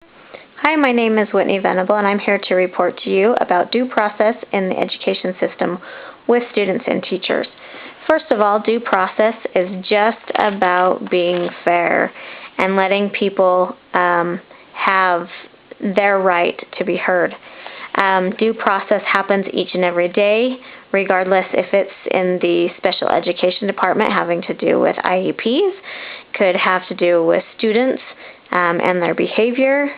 Hi, my name is Whitney Venable, and I'm here to report to you about due process in the education system with students and teachers. First of all, due process is just about being fair and letting people have their right to be heard. Due process happens each and every day, regardless if it's in the special education department having to do with IEPs, could have to do with students and their behavior,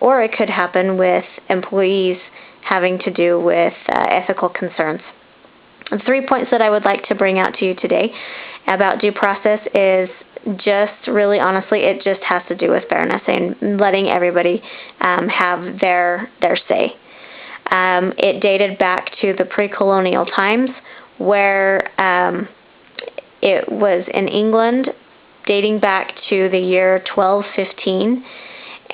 or it could happen with employees having to do with ethical concerns. The 3 points that I would like to bring out to you today about due process is just really honestly, it just has to do with fairness and letting everybody have their say. It dated back to the pre-colonial times where it was in England, dating back to the year 1215,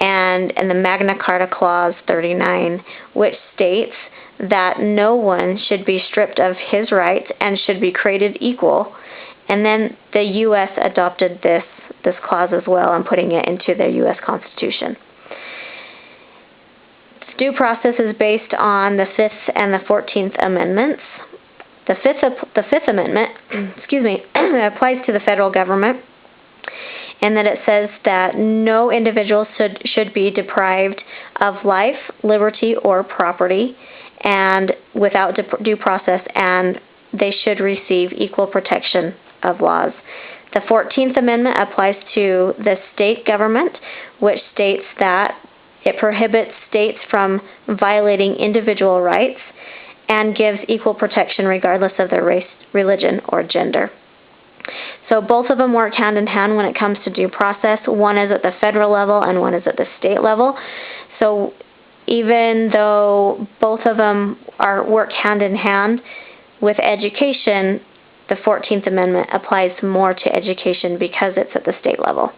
and the Magna Carta Clause 39, which states that no one should be stripped of his rights and should be created equal. And then the U.S. adopted this clause as well and putting it into the U.S. Constitution. Due process is based on the 5th and the 14th Amendments. The Fifth Amendment, applies to the federal government, and that it says that no individual should be deprived of life, liberty, or property, and without due process, and they should receive equal protection of laws. The 14th Amendment applies to the state government, which states that it prohibits states from violating individual rights and gives equal protection regardless of their race, religion, or gender. So both of them work hand in hand when it comes to due process. One is at the federal level and one is at the state level. So even though both of them work hand in hand with education, the 14th Amendment applies more to education because it's at the state level.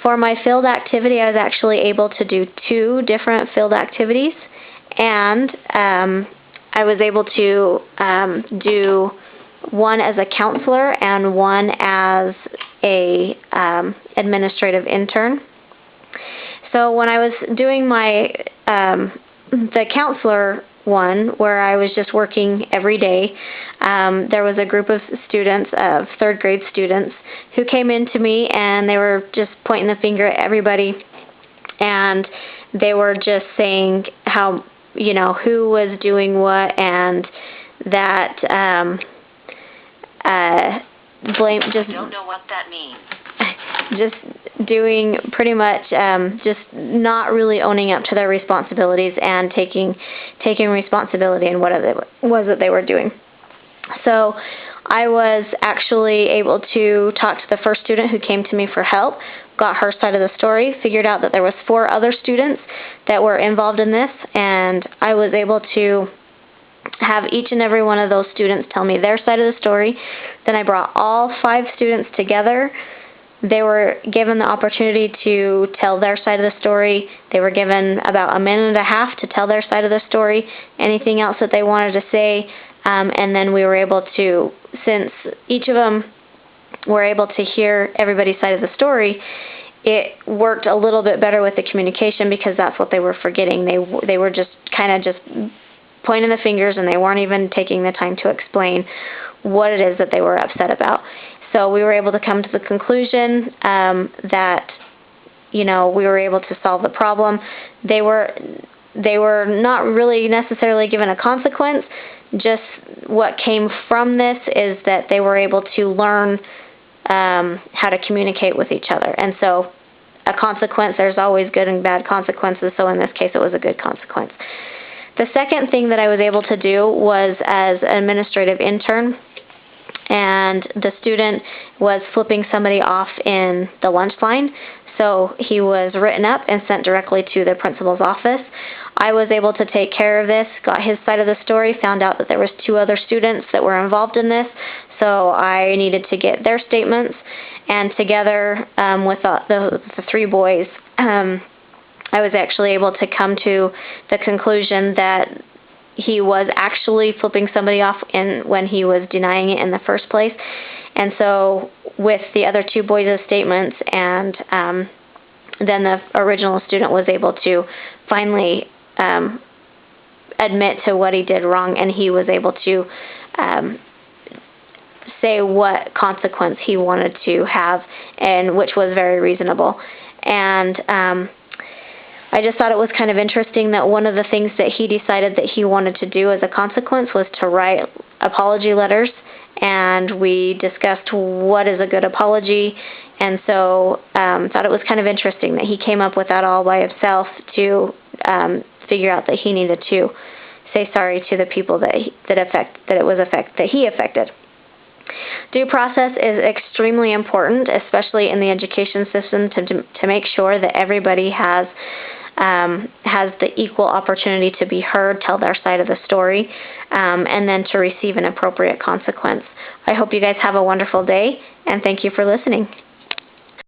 For my field activity, I was actually able to do 2 different field activities, and I was able to do one as a counselor and one as a administrative intern. So when I was doing my the counselor one, where I was just working every day, there was a group of students, of 3rd grade students, who came in to me and they were just pointing the finger at everybody, and they were just saying how, who was doing what, and that blame, just don't know what that means. Just doing pretty much just not really owning up to their responsibilities and taking responsibility in what it was that they were doing. So I was actually able to talk to the first student who came to me for help, got her side of the story, figured out that there was 4 other students that were involved in this, and I was able to have each and every one of those students tell me their side of the story. Then I brought all 5 students together. They were given the opportunity to tell their side of the story. They were given about a minute and a half to tell their side of the story, anything else that they wanted to say, and then we were able to, since each of them were able to hear everybody's side of the story, it worked a little bit better with the communication because that's what they were forgetting. They were just kind of just pointing the fingers, and they weren't even taking the time to explain what it is that they were upset about. So we were able to come to the conclusion that, we were able to solve the problem. They were not really necessarily given a consequence. Just what came from this is that they were able to learn how to communicate with each other. And so a consequence, there's always good and bad consequences, so in this case it was a good consequence. The second thing that I was able to do was as an administrative intern, and the student was flipping somebody off in the lunch line. So he was written up and sent directly to the principal's office. I was able to take care of this, got his side of the story, found out that there was 2 other students that were involved in this, so I needed to get their statements, and together with the 3 boys, I was actually able to come to the conclusion that he was actually flipping somebody off when he was denying it in the first place. And so with the other two boys' statements, and then the original student was able to finally admit to what he did wrong, and he was able to say what consequence he wanted to have, and which was very reasonable. And I just thought it was kind of interesting that one of the things that he decided that he wanted to do as a consequence was to write apology letters, and we discussed what is a good apology, and so thought it was kind of interesting that he came up with that all by himself to figure out that he needed to say sorry to the people that he affected. Due process is extremely important, especially in the education system, to make sure that everybody has the equal opportunity to be heard, tell their side of the story, and then to receive an appropriate consequence. I hope you guys have a wonderful day, and thank you for listening.